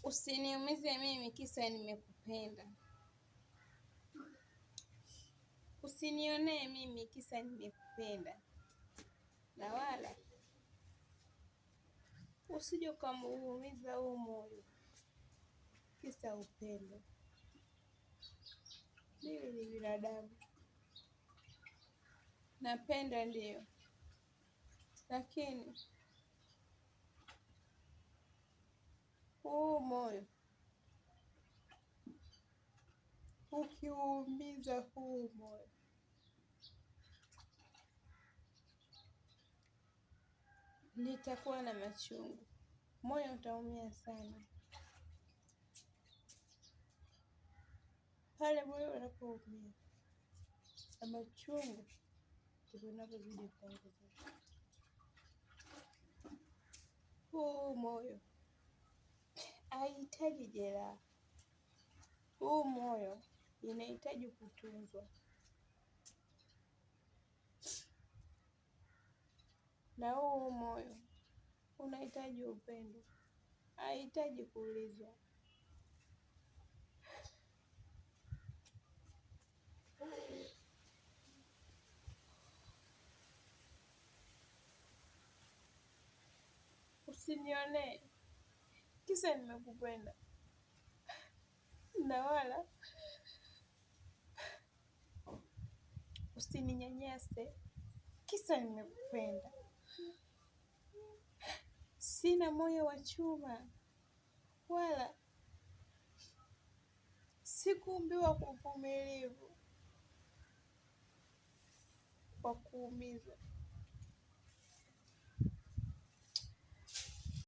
Usiniumize mimi kisa nimekupenda. Usinionee mimi kisa nimekupenda. Na wala usije ukamuumiza huu moyo kisa upendo. Mimi ni binadamu. Napenda ndiyo. Lakini huu moyo ukiuumiza huu moyo, nitakuwa na machungu. Moyo utaumia sana. Pale moyo unapoumia na machungu ndivyo unavyozidi kuongezeka. Huu moyo haihitaji jeraha. Huu moyo inahitaji kutunzwa. Na huu moyo unahitaji upendo. Haihitaji kuulizwa. Usinionee kisa nimekupenda. Na wala usininyanyase kisa nimekupenda. Sina moyo wa chuma, wala sikuumbiwa kwa uvumilivu wa kuumizwa.